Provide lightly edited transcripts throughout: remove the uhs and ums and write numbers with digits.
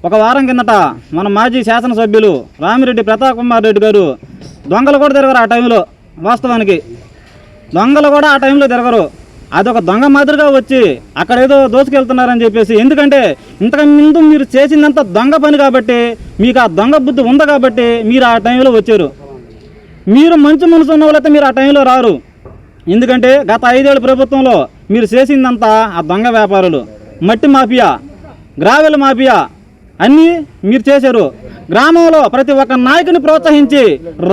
ఒక వారం కిందట మన మాజీ శాసనసభ్యులు రామిరెడ్డి ప్రతాప్ కుమార్ రెడ్డి గారు దొంగలు కూడా తిరగరు ఆ టైంలో. వాస్తవానికి దొంగలు కూడా ఆ టైంలో తిరగరు. అదొక దొంగ మాదిరిగా వచ్చి అక్కడ ఏదో దోచుకెళ్తున్నారని చెప్పేసి, ఎందుకంటే ఇంతకుముందు మీరు చేసిందంత దొంగ పని కాబట్టి, మీకు ఆ దొంగ బుద్ధి ఉంది కాబట్టి మీరు ఆ టైంలో వచ్చారు. మీరు మంచి మనసు ఉన్న వాళ్ళైతే మీరు ఆ టైంలో రారు. ఎందుకంటే గత 5 ఏళ్ళ ప్రభుత్వంలో మీరు చేసిందంతా ఆ దొంగ వ్యాపారులు, మట్టి మాఫియా, గ్రావెల్ మాఫియా అన్నీ మీరు చేశారు. గ్రామంలో ప్రతి ఒక్క నాయకుని ప్రోత్సహించి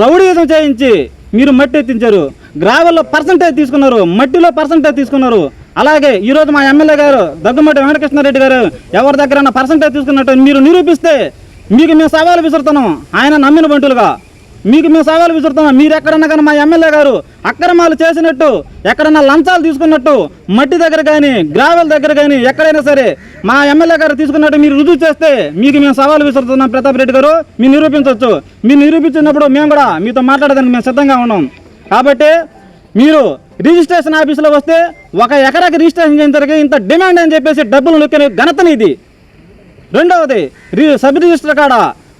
రౌడీజం చేయించి మీరు మట్టి ఎత్తించారు. గ్రావెల్లో పర్సంటేజ్ తీసుకున్నారు, మట్టిలో పర్సంటేజ్ తీసుకున్నారు. అలాగే ఈరోజు మా ఎమ్మెల్యే గారు దగ్గుమటి వెంకటకృష్ణారెడ్డి గారు ఎవరి దగ్గర పర్సంటేజ్ తీసుకున్నట్టు మీరు నిరూపిస్తే మీకు మేము సవాలు విసురుతున్నాం. ఆయన నమ్మిన బంటులుగా మీకు మేము సవాలు విసురుతున్నాం. మీరు ఎక్కడన్నా కానీ మా ఎమ్మెల్యే గారు అక్రమాలు చేసినట్టు, ఎక్కడన్నా లంచాలు తీసుకున్నట్టు, మట్టి దగ్గర కానీ గ్రావెల్ దగ్గర కానీ ఎక్కడైనా సరే మా ఎమ్మెల్యే గారు తీసుకున్నట్టు మీరు రుజువు చేస్తే మీకు మేము సవాలు విసురుతున్నాం. ప్రతాప్ రెడ్డి గారు మీరు నిరూపించవచ్చు. మీరు నిరూపించినప్పుడు మేము కూడా మీతో మాట్లాడడానికి మేము సిద్ధంగా ఉన్నాం. కాబట్టి మీరు రిజిస్ట్రేషన్ ఆఫీసులో వస్తే 1 ఎకరాకి రిజిస్ట్రేషన్ చేయించడానికి ఇంత డిమాండ్ అని చెప్పేసి డబ్బులు నొక్కిన ఘనతని ఇది. రెండవది సబ్ రిజిస్టర్ కాడ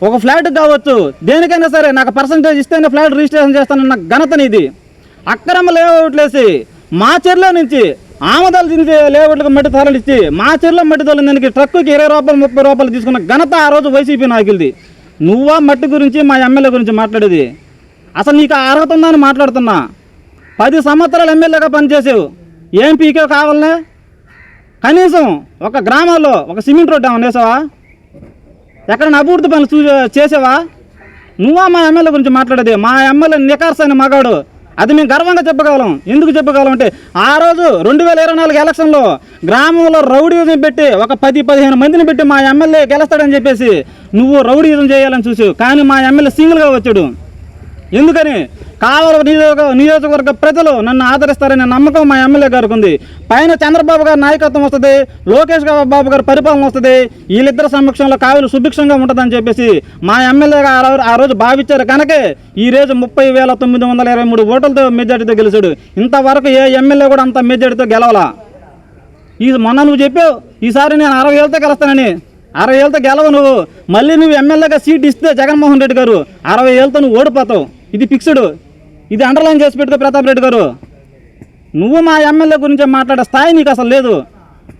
ఒక ఫ్లాట్ కావచ్చు, దేనికైనా సరే నాకు పర్సంటేజ్ ఇస్తేనే ఫ్లాట్ రిజిస్ట్రేషన్ చేస్తానన్న ఘనతని ఇది. అక్రమ లేఅవుట్లేసి మా చెరులో నుంచి ఆమదాలు తిని లేఅవుట్లకు మట్టి తరలిచ్చి మా చెరులో మట్టి తోలిందానికి ట్రక్కుకి 20 రూపాయలు 30 రూపాయలు తీసుకున్న ఘనత ఆ రోజు వైసీపీ నాయకులది. నువ్వా మట్టి గురించి మా ఎమ్మెల్యే గురించి మాట్లాడేది? అసలు నీకు అర్హత ఉందని మాట్లాడుతున్నా. 10 సంవత్సరాలు ఎమ్మెల్యేగా పనిచేసావు, ఏం పీకే కావాలనే? కనీసం ఒక గ్రామాల్లో ఒక సిమెంట్ రోడ్డు ఏమన్నా వేసావా? ఎక్కడైనా అభివృద్ధి పనులు చేసావా? నువ్వా మా ఎమ్మెల్యే గురించి మాట్లాడేది? మా ఎమ్మెల్యే నికార్సైన మగాడు, అది మేము గర్వంగా చెప్పగలం. ఎందుకు చెప్పగలం అంటే ఆ రోజు 2024 ఎలక్షన్లో గ్రామంలో రౌడీజం పెట్టి ఒక 10-15 మందిని పెట్టి మా ఎమ్మెల్యే గెలుస్తాడని చెప్పేసి నువ్వు రౌడీజం చేయాలని చూసావు. కానీ మా ఎమ్మెల్యే సింగిల్గా వచ్చాడు. ఎందుకని? కావలి నియోజకవర్గ ప్రజలు నన్ను ఆదరిస్తారనే నమ్మకం మా ఎమ్మెల్యే గారికి ఉంది. పైన చంద్రబాబు గారి నాయకత్వం వస్తుంది, లోకేష్ బాబు గారి పరిపాలన వస్తుంది, వీళ్ళిద్దరి సమక్షంలో కావలి సుభిక్షంగా ఉంటుందని చెప్పేసి మా ఎమ్మెల్యే గారు ఆ రోజు భావించారు. కనుకే ఈరోజు 30,923 ఓట్లతో మెజార్టీతో గెలిచాడు. ఇంతవరకు ఏ ఎమ్మెల్యే కూడా అంత మెజార్టీతో గెలవాలా. మొన్న నువ్వు చెప్పావు ఈసారి నేను 60 ఏళ్ళతో గెలుస్తానని. 60 ఏళ్ళతో గెలవు నువ్వు. మళ్ళీ నువ్వు ఎమ్మెల్యేగా సీట్ ఇస్తే జగన్మోహన్ రెడ్డి గారు 60 ఏళ్ళతో నువ్వు ఓడిపోతావు. ఇది ఫిక్స్డ్. ఇది అండర్లైన్ చేసి పెట్టుకో ప్రతాప్ రెడ్డి గారు. నువ్వు మా ఎమ్మెల్యే గురించి మాట్లాడే స్థాయి నీకు అసలు లేదు.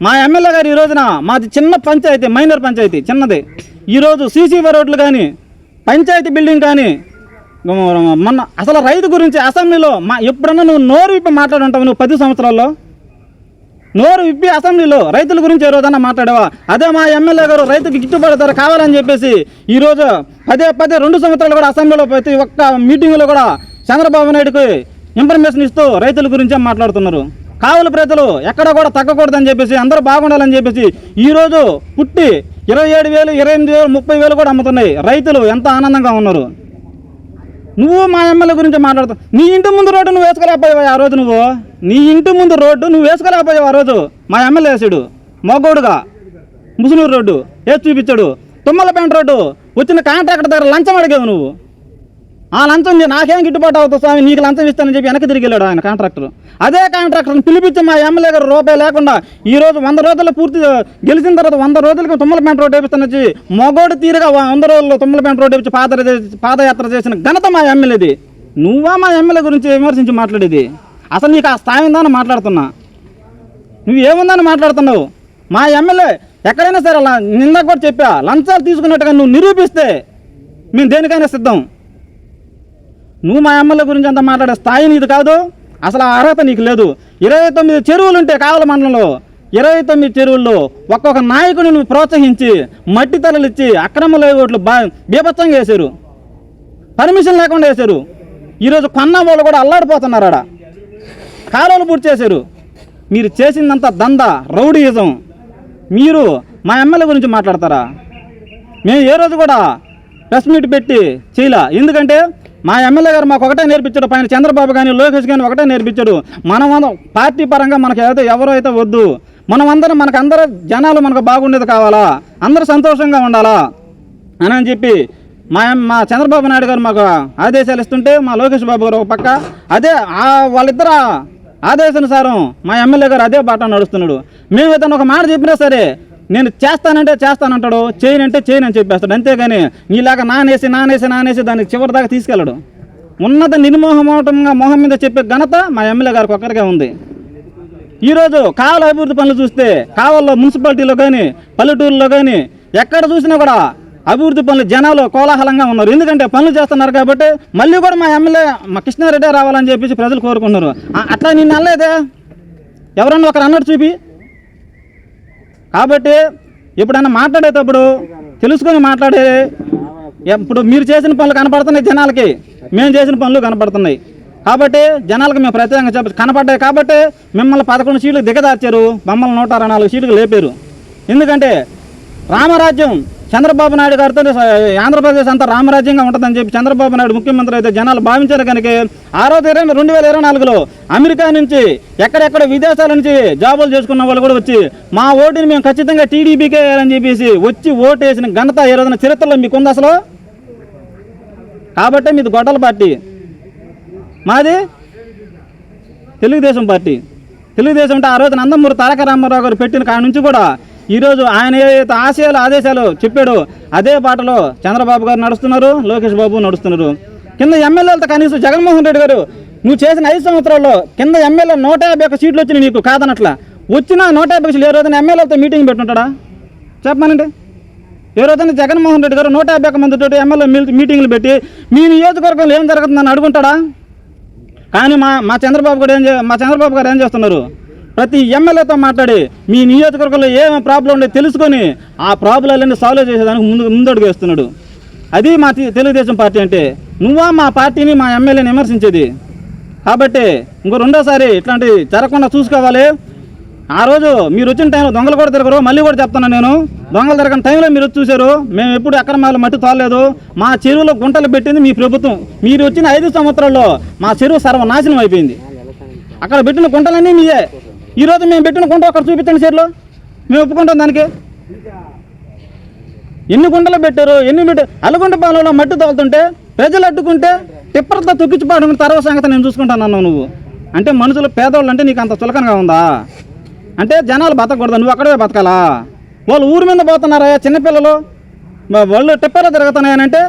మా ఎమ్మెల్యే గారు ఈ రోజున మాది చిన్న పంచాయతీ, మైనర్ పంచాయతీ, చిన్నది. ఈరోజు సీసీ రోడ్లు కానీ, పంచాయతీ బిల్డింగ్ కానీ, మొన్న అసలు రైతు గురించి అసెంబ్లీలో ఎప్పుడన్నా నువ్వు నోరు విప్పి మాట్లాడుంటావు? నువ్వు 10 సంవత్సరాల్లో నోరు విప్పి అసెంబ్లీలో రైతుల గురించి ఏ రోజన్నా మాట్లాడావా? అదే మా ఎమ్మెల్యే గారు రైతుకి గిట్టుబాటు ధర కావాలని చెప్పేసి ఈరోజు 2 సంవత్సరాలు కూడా అసెంబ్లీలో ప్రతి ఒక్క మీటింగ్లో కూడా చంద్రబాబు నాయుడుకి ఇన్ఫర్మేషన్ ఇస్తూ రైతుల గురించే మాట్లాడుతున్నారు. కావలి ప్రజలు ఎక్కడ కూడా తగ్గకూడదని చెప్పేసి, అందరూ బాగుండాలని చెప్పేసి ఈరోజు పుట్టి 27,000, 28,000, 30,000 కూడా అమ్ముతున్నాయి. రైతులు ఎంత ఆనందంగా ఉన్నారు. నువ్వు మా ఎమ్మెల్యే గురించి మాట్లాడుతావు. నీ ఇంటి ముందు రోడ్డు నువ్వు వేసుకోలేకపోయావు ఆ రోజు. నీ ఇంటి ముందు రోడ్డు నువ్వు వేసుకోలేకపోయావు ఆ రోజు. మా ఎమ్మెల్యే వేసాడు మొగ్గోడుగా ముసునూరు రోడ్డు వేసి చూపించాడు. తుమ్మలపేంట రోడ్డు వచ్చిన కాంట్రాక్టర్ దగ్గర లంచం అడిగావు నువ్వు. ఆ లంచం నాకేం గిట్టుబాటు అవుతుంది స్వామి, నీకు లంచం ఇస్తానని చెప్పి వెనక్కి తిరిగి వెళ్ళాడు ఆయన కాంట్రాక్టర్. అదే కాంట్రాక్టర్ని పిలిపించి మా ఎమ్మెల్యే గారు రూపాయి లేకుండా ఈరోజు 100 రోజులు పూర్తి గెలిచిన తర్వాత 100 రోజులకి తుమ్మలపేంట రోడ్డు వేపిస్తానొచ్చి మొగోడు తీరుగా 100 రోజుల్లో తుమ్మలపేంట రోడ్డు వేపించి పాదయాత్ర చేసిన ఘనత మా ఎమ్మెల్యేది. నువ్వా మా ఎమ్మెల్యే గురించి విమర్శించి మాట్లాడేది? అసలు నీకు ఆ స్థాయి ఉందని మాట్లాడుతున్నా. నువ్వు ఏముందని మాట్లాడుతున్నావు? మా ఎమ్మెల్యే ఎక్కడైనా సరే నిందా కూడా చెప్పా, లంచాలు తీసుకున్నట్టుగా నువ్వు నిరూపిస్తే మేము దేనికైనా సిద్ధం. నువ్వు మా ఎమ్మెల్యే గురించి అంతా మాట్లాడే స్థాయి నీది కాదు. అసలు ఆ అర్హత నీకు లేదు. 29 చెరువులు ఉంటే కావలి మండలంలో 29 చెరువుల్లో ఒక్కొక్క నాయకుని నువ్వు ప్రోత్సహించి మట్టి తరలిచ్చి అక్రమ లేఅవుట్లు బీభత్సంగా వేశారు, పర్మిషన్ లేకుండా వేశారు. ఈరోజు కొన్న వాళ్ళు కూడా అల్లాడిపోతున్నారు. ఆడ కాలువలు పూర్తి చేశారు. మీరు చేసిందంతా దందా, రౌడీయిజం. మీరు మా ఎమ్మెల్యే గురించి మాట్లాడతారా? మేము ఏ రోజు కూడా ప్రెస్ మీట్ పెట్టి చేయలే. ఎందుకంటే మా ఎమ్మెల్యే గారు మాకు ఒకటే నేర్పించాడు. పైన చంద్రబాబు కానీ లోకేష్ కానీ ఒకటే నేర్పించాడు. మనమందరం పార్టీ పరంగా మనకు ఎవరో అయితే వద్దు, మనమందరం మనకందరూ జనాలు మనకు బాగుండేది కావాలా, అందరూ సంతోషంగా ఉండాలా అని చెప్పి మా చంద్రబాబు నాయుడు గారు మాకు ఆదేశాలు ఇస్తుంటే మా లోకేష్ బాబు గారు ఒక పక్క అదే వాళ్ళిద్దరు ఆదేశానుసారం మా ఎమ్మెల్యే గారు అదే బాట నడుస్తున్నాడు. మేము ఏదైనా ఒక మాట చెప్పినా సరే నేను చేస్తానంటే చేస్తానంటాడు, చేయనంటే చేయనని చెప్పేస్తాడు. అంతేగాని నీలాగా నానేసి దానికి చివరి దాకా తీసుకెళ్ళడు. ఉన్నత నిర్మోహమాటంగా మొహం మీద చెప్పే ఘనత మా ఎమ్మెల్యే గారికి ఒక్కరికే ఉంది. ఈరోజు కావల అభివృద్ధి పనులు చూస్తే కావల్లో మున్సిపాలిటీలో కానీ పల్లెటూరులో కానీ ఎక్కడ చూసినా కూడా అభివృద్ధి పనులు జనాలు కోలాహలంగా ఉన్నారు. ఎందుకంటే పనులు చేస్తున్నారు కాబట్టి మళ్ళీ కూడా మా ఎమ్మెల్యే మా కృష్ణారెడ్డి రావాలని చెప్పేసి ప్రజలు కోరుకుంటున్నారు. అట్లా నిన్ను అనలేదే, ఎవరన్నా ఒకరు అన్నట్టు చూపి. కాబట్టి ఎప్పుడన్నా మాట్లాడేటప్పుడు తెలుసుకొని మాట్లాడే. ఇప్పుడు మీరు చేసిన పనులు కనపడుతున్నాయి జనాలకి, మేము చేసిన పనులు కనపడుతున్నాయి. కాబట్టి జనాలకు మేము ప్రత్యేకంగా కనపడ్డాయి కాబట్టి మిమ్మల్ని 11 సీట్లు దిగదార్చారు, మమ్మల్ని 164 సీట్లు లేపారు. ఎందుకంటే రామరాజ్యం చంద్రబాబు నాయుడు గారితో ఆంధ్రప్రదేశ్ అంతా రామరాజ్యంగా ఉంటుందని చెప్పి చంద్రబాబు నాయుడు ముఖ్యమంత్రి అయితే జనాలు భావించారు. కనుక 2024లో అమెరికా నుంచి ఎక్కడెక్కడ విదేశాల నుంచి జాబులు చేసుకున్న వాళ్ళు కూడా వచ్చి మా ఓటుని మేము ఖచ్చితంగా టీడీపీకే వేయాలని చెప్పేసి వచ్చి ఓటు వేసిన ఘనత ఏ రోజున చరిత్రలో మీకుంది అసలు? కాబట్టి మీది గొడ్డల పార్టీ, మాది తెలుగుదేశం పార్టీ. తెలుగుదేశం అంటే ఆ రోజు నందమూరి తారక రామారావు గారు పెట్టిన కాడ నుంచి కూడా ఈరోజు ఆయన ఏదైతే ఆశయాలు ఆదేశాలు చెప్పాడో అదే బాటలో చంద్రబాబు గారు నడుస్తున్నారు, లోకేష్ బాబు నడుస్తున్నారు. కింద ఎమ్మెల్యేలతో కనీసం జగన్మోహన్ రెడ్డి గారు నువ్వు చేసిన 5 సంవత్సరాల్లో కింద ఎమ్మెల్యే 151 సీట్లు వచ్చినాయి నీకు, కాదనట్లా. వచ్చిన 150 సీట్లు ఏ రోజున ఎమ్మెల్యేలతో మీటింగ్ పెట్టుంటాడా చెప్పమనండి? ఏ రోజైనా జగన్మోహన్ రెడ్డి గారు 151 మందితో ఎమ్మెల్యే మీటింగ్లు పెట్టి మీ నియోజకవర్గంలో ఏం జరుగుతుందని అడుగుంటాడా? కానీ మా చంద్రబాబు గారు ఏం చేస్తున్నారు? ప్రతి ఎమ్మెల్యేతో మాట్లాడి మీ నియోజకవర్గంలో ఏమేమి ప్రాబ్లం ఉండే తెలుసుకొని ఆ ప్రాబ్లాలన్నీ సాల్వ్ చేసేదానికి ముందడుగు వేస్తున్నాడు. అది మా తెలుగుదేశం పార్టీ అంటే. నువ్వా మా పార్టీని మా ఎమ్మెల్యేని విమర్శించేది? కాబట్టి ఇంకో రెండోసారి ఇట్లాంటి జరగకుండా చూసుకోవాలి. ఆ రోజు మీరు వచ్చిన టైంలో దొంగలు కూడా తిరగరు, మళ్ళీ కూడా చెప్తున్నాను నేను, దొంగలు తిరగని టైంలో మీరు వచ్చి చూశారు. మేము ఎప్పుడు అక్రమాలు మట్టి తోలలేదు. మా చెరువులో గుంటలు పెట్టింది మీ ప్రభుత్వం. మీరు వచ్చిన 5 సంవత్సరాల్లో మా చెరువు సర్వనాశనం అయిపోయింది. అక్కడ పెట్టిన గుంటలన్నీ మీయే. ఈరోజు మేము పెట్టిన గుంట అక్కడ చూపించండి చెరువులో, మేము ఒప్పుకుంటాం దానికి. ఎన్ని గుంటలు పెట్టారు, అలగుంట పాలలో మట్టి తోలుతుంటే ప్రజలు అడ్డుకుంటే టిప్పర్తో తొక్కిచ్చిపోవడం తర్వాత సంగతి నేను చూసుకుంటాను. నువ్వు అంటే మనుషులు పేదవాళ్ళు అంటే నీకు అంత చులకనగా ఉందా? అంటే జనాలు బతకూడదు, నువ్వు అక్కడే బతకాలా? వాళ్ళు ఊరి మీద పోతున్నారా చిన్నపిల్లలు, వాళ్ళు టిప్పర్లో తిరుగుతున్నాయనంటే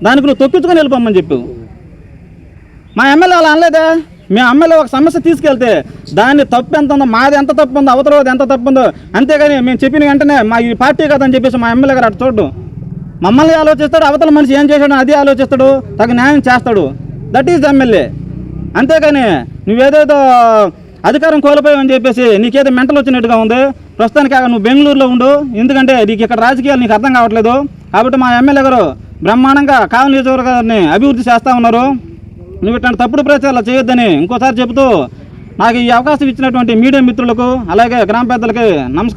దానికి నువ్వు తొక్కించుకొని వెళ్ళిపోమని చెప్పు. మా ఎమ్మెల్యే అలా అనలేదా? మీ ఎమ్మెల్యే ఒక సమస్య తీసుకెళ్తే దాన్ని తప్పు ఎంత ఉందో, మాది ఎంత తప్పు ఉందో, అవతలది ఎంత తప్పు ఉందో, అంతేగాని మేము చెప్పిన వెంటనే మా ఈ పార్టీ కదని చెప్పేసి మా ఎమ్మెల్యే గారు అటు చూడు. మమ్మల్ని ఆలోచిస్తాడు, అవతల మనిషి ఏం చేశాడో అది ఆలోచిస్తాడు, తగు న్యాయం చేస్తాడు. That is MLA. అంతేగాని నువ్వేదేదో అధికారం కోల్పోయావని చెప్పేసి నీకేదో మెంటల్ వచ్చినట్టుగా ఉంది. ప్రస్తుతానికి నువ్వు బెంగళూరులో ఉండు, ఎందుకంటే నీకు ఇక్కడ రాజకీయాలు నీకు అర్థం కావట్లేదు. కాబట్టి మా ఎమ్మెల్యే గారు బ్రహ్మాండంగా కావలి నియోజకవర్గాన్ని అభివృద్ధి చేస్తూ ఉన్నారు. నువ్వు ఇట్లాంటి తప్పుడు ప్రచారాలు చేయొద్దని ఇంకోసారి చెబుతూ నాకు ఈ అవకాశం ఇచ్చినటువంటి మీడియా మిత్రులకు అలాగే గ్రామ పెద్దలకి నమస్కారం.